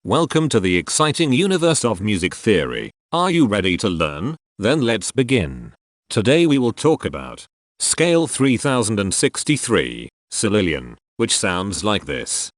Welcome to the exciting universe of music theory. Are you ready to learn? Then let's begin. Today we will talk about Scale 3063, Solyllian, which sounds like this.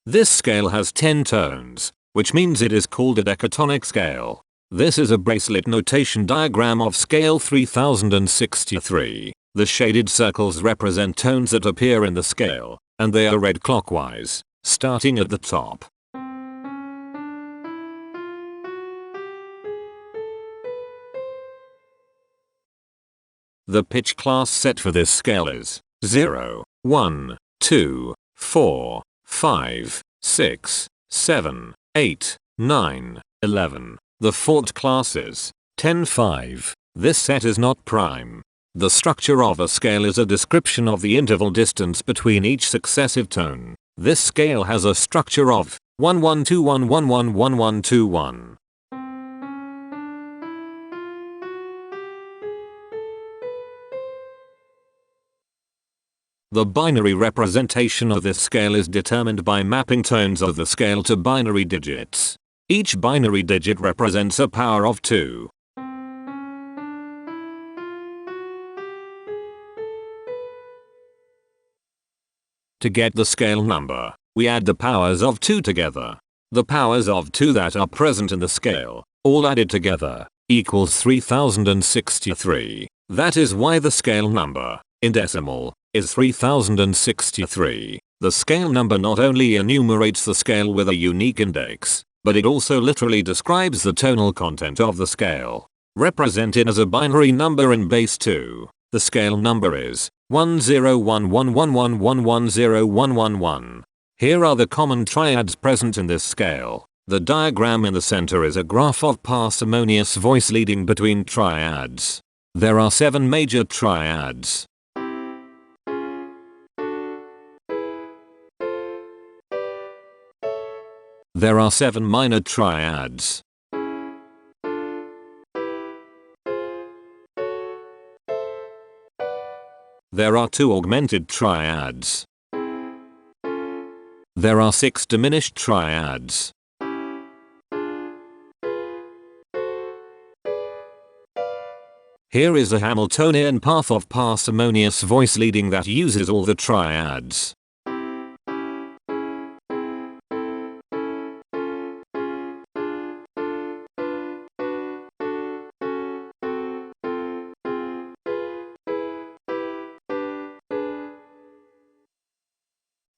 This scale has 10 tones, which means it is called a decatonic scale. This is a bracelet notation diagram of scale 3063. The shaded circles represent tones that appear in the scale, and they are read clockwise, starting at the top. The pitch class set for this scale is 0, 1, 2, 4, 5, 6, 7, 8, 9, 11. The fourth class is 10, 5. This set is not prime. The structure of a scale is a description of the interval distance between each successive tone. This scale has a structure of 1 1 2 1 1 1 1 1 2 1. The binary representation of this scale is determined by mapping tones of the scale to binary digits. Each binary digit represents a power of 2. To get the scale number, we add the powers of 2 together. The powers of 2 that are present in the scale, all added together, equals 3063. That is why the scale number, in decimal, is 3063. The scale number not only enumerates the scale with a unique index, but it also literally describes the tonal content of the scale. Represented as a binary number in base 2, the scale number is 101111110111. Here are the common triads present in this scale. The diagram in the center is a graph of parsimonious voice leading between triads. There are 7 major triads. There are 7 minor triads. There are 2 augmented triads. There are 6 diminished triads. Here is a Hamiltonian path of parsimonious voice leading that uses all the triads.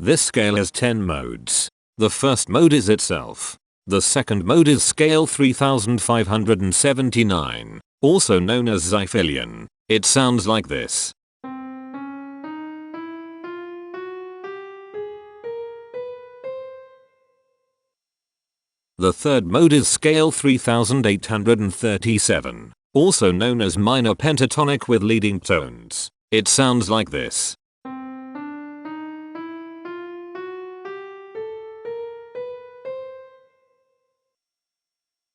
This scale has 10 modes. The first mode is itself. The second mode is scale 3579, also known as Solyllian. It sounds like this. The third mode is scale 3837, also known as minor pentatonic with leading tones. It sounds like this.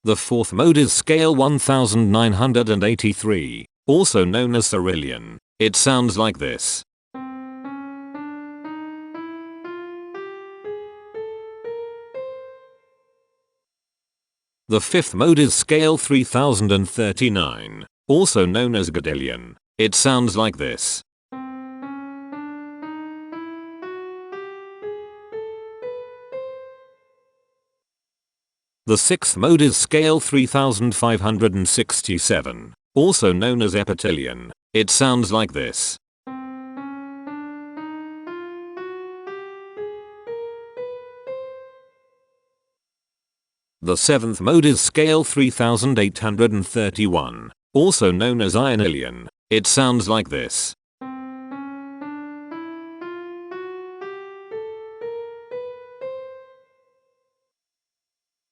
The fourth mode is scale 1983, also known as Solyllian. It sounds like this. The fifth mode is scale 3039, also known as Godillian. It sounds like this. The sixth mode is scale 3567, also known as Epitelian. It sounds like this. The seventh mode is scale 3831, also known as Ionillian. It sounds like this.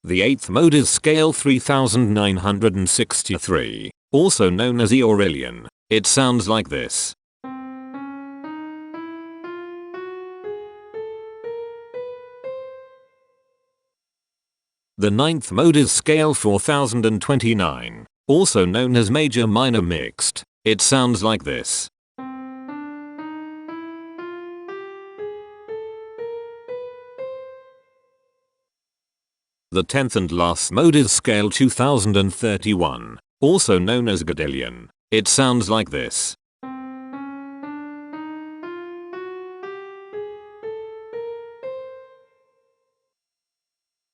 The eighth mode is scale 3963, also known as Eorillian. It sounds like this. The ninth mode is scale 4029, also known as major minor mixed. It sounds like this. The 10th and last mode is scale 2031, also known as Godillian. It sounds like this.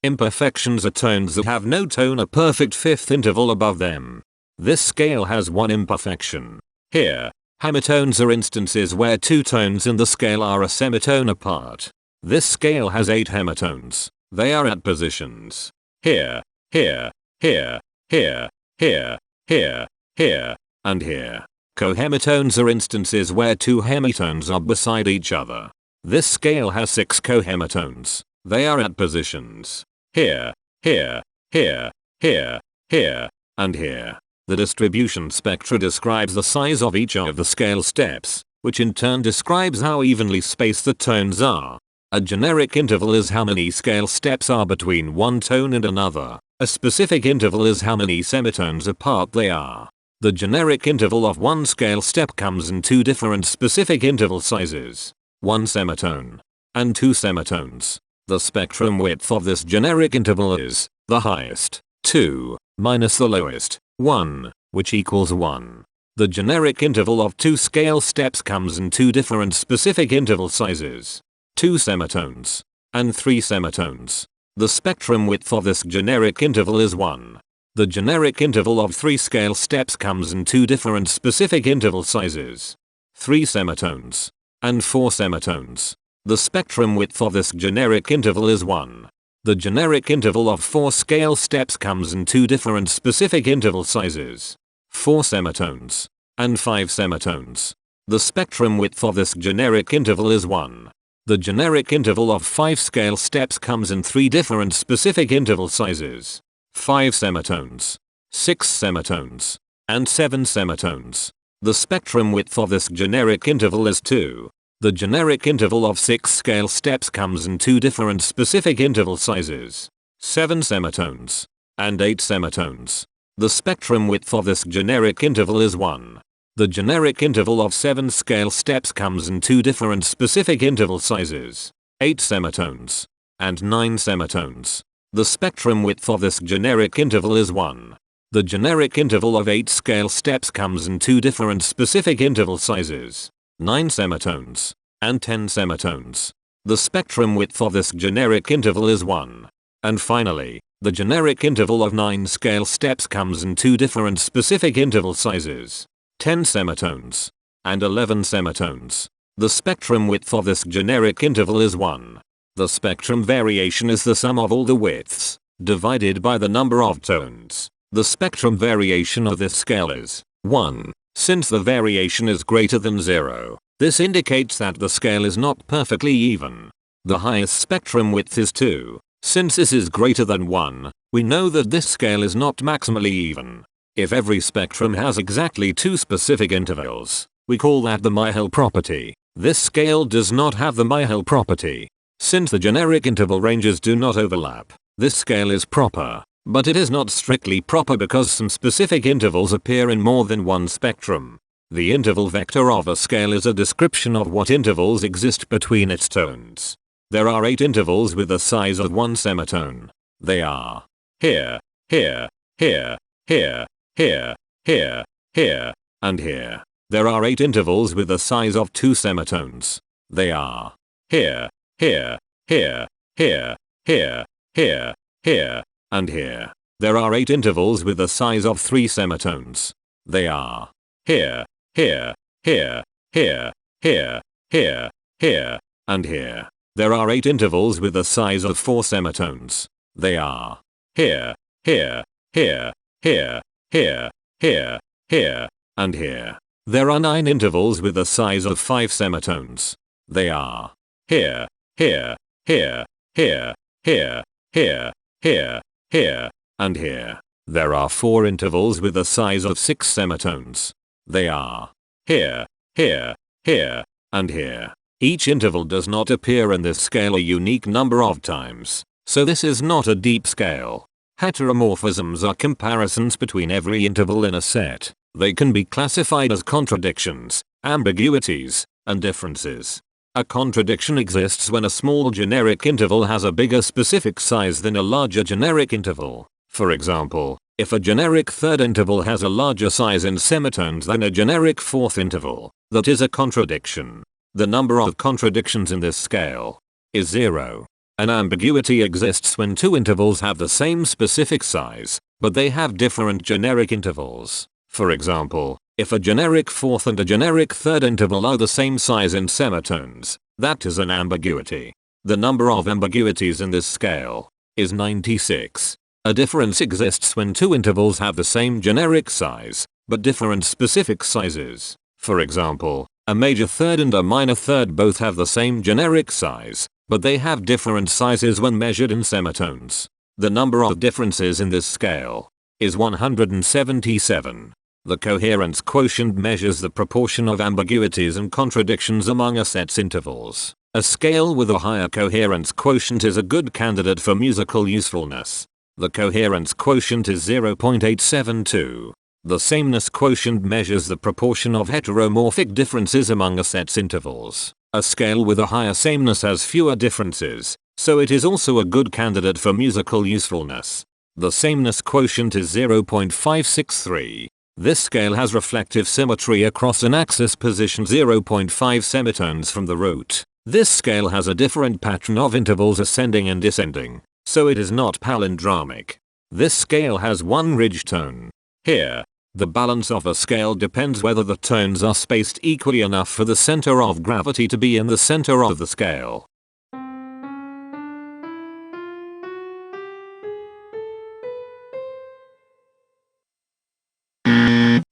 Imperfections are tones that have no tone, a perfect fifth interval above them. This scale has one imperfection. Here, hemitones are instances where two tones in the scale are a semitone apart. This scale has 8 hemitones. They are at positions here, here, here, here, here, here, here, and here. Cohemitones are instances where two hemitones are beside each other. This scale has 6 cohemitones. They are at positions here, here, here, here, here, and here. The distribution spectra describes the size of each of the scale steps, which in turn describes how evenly spaced the tones are. A generic interval is how many scale steps are between one tone and another. A specific interval is how many semitones apart they are. The generic interval of one scale step comes in two different specific interval sizes. 1 semitone and 2 semitones. The spectrum width of this generic interval is the highest, 2, minus the lowest, 1, which equals 1. The generic interval of 2 scale steps comes in two different specific interval sizes. 2 semitones and 3 semitones. The spectrum width of this generic interval is 1. The generic interval of 3 scale steps comes in two different specific interval sizes. 3 semitones and 4 semitones. The spectrum width of this generic interval is 1. The generic interval of 4 scale steps comes in two different specific interval sizes. 4 semitones and 5 semitones. The spectrum width of this generic interval is 1. The generic interval of 5 scale steps comes in 3 different specific interval sizes. 5 semitones, 6 semitones, and 7 semitones. The spectrum width of this generic interval is 2. The generic interval of 6 scale steps comes in 2 different specific interval sizes. 7 semitones and 8 semitones. The spectrum width of this generic interval is 1. The generic interval of 7 scale steps comes in 2 different specific interval sizes. 8 semitones and 9 semitones. The spectrum width of this generic interval is 1. The generic interval of 8 scale steps comes in 2 different specific interval sizes. 9 semitones and 10 semitones. The spectrum width of this generic interval is 1. And finally, the generic interval of 9 scale steps comes in 2 different specific interval sizes. 10 semitones and 11 semitones. The spectrum width of this generic interval is 1. The spectrum variation is the sum of all the widths, divided by the number of tones. The spectrum variation of this scale is 1. Since the variation is greater than 0, this indicates that the scale is not perfectly even. The highest spectrum width is 2. Since this is greater than 1, we know that this scale is not maximally even. If every spectrum has exactly 2 specific intervals, we call that the Myhill property. This scale does not have the Myhill property. Since the generic interval ranges do not overlap, this scale is proper, but it is not strictly proper because some specific intervals appear in more than one spectrum. The interval vector of a scale is a description of what intervals exist between its tones. There are 8 intervals with the size of 1 semitone. They are here, here, here, here, here, here, here, and here. There are 8 intervals with the size of 2 semitones. They are here, here, here, here, here, here, here, and here. There are 8 intervals with the size of 3 semitones. They are here, here, here, here, here, here, here, and here. There are 8 intervals with the size of 4 semitones. They are here, here, here, here, here, here, here, and here. There are 9 intervals with the size of 5 semitones. They are here, here, here, here, here, here, here, here, and here. There are 4 intervals with the size of 6 semitones. They are here, here, here, and here. Each interval does not appear in this scale a unique number of times, so this is not a deep scale. Heteromorphisms are comparisons between every interval in a set. They can be classified as contradictions, ambiguities, and differences. A contradiction exists when a small generic interval has a bigger specific size than a larger generic interval. For example, if a generic third interval has a larger size in semitones than a generic fourth interval, that is a contradiction. The number of contradictions in this scale is 0. An ambiguity exists when two intervals have the same specific size, but they have different generic intervals. For example, if a generic fourth and a generic third interval are the same size in semitones, that is an ambiguity. The number of ambiguities in this scale is 96. A difference exists when two intervals have the same generic size, but different specific sizes. For example, a major third and a minor third both have the same generic size, but they have different sizes when measured in semitones. The number of differences in this scale is 177. The coherence quotient measures the proportion of ambiguities and contradictions among a set's intervals. A scale with a higher coherence quotient is a good candidate for musical usefulness. The coherence quotient is 0.872. The sameness quotient measures the proportion of heteromorphic differences among a set's intervals. A scale with a higher sameness has fewer differences, so it is also a good candidate for musical usefulness. The sameness quotient is 0.563. This scale has reflective symmetry across an axis positioned 0.5 semitones from the root. This scale has a different pattern of intervals ascending and descending, so it is not palindromic. This scale has one ridge tone. Here, the balance of a scale depends whether the tones are spaced equally enough for the center of gravity to be in the center of the scale.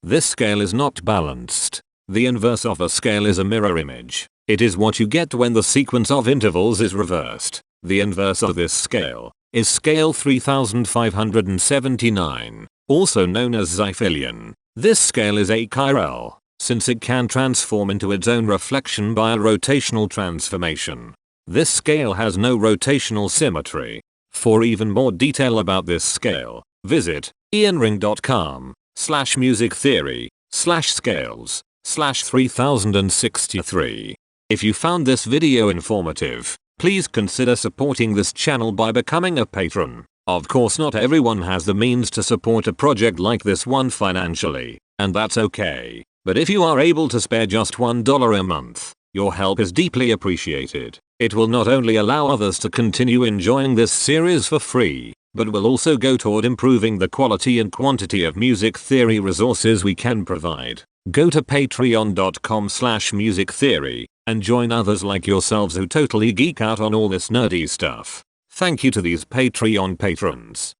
This scale is not balanced. The inverse of a scale is a mirror image. It is what you get when the sequence of intervals is reversed. The inverse of this scale is scale 3579, also known as Solyllian. This scale is achiral, since it can transform into its own reflection by a rotational transformation. This scale has no rotational symmetry. For even more detail about this scale, visit ianring.com/musictheory/scales/3063. If you found this video informative, please consider supporting this channel by becoming a patron. Of course, not everyone has the means to support a project like this one financially, and that's okay. But if you are able to spare just $1 a month, your help is deeply appreciated. It will not only allow others to continue enjoying this series for free, but will also go toward improving the quality and quantity of music theory resources we can provide. Go to patreon.com/musictheory and join others like yourselves who totally geek out on all this nerdy stuff. Thank you to these Patreon patrons.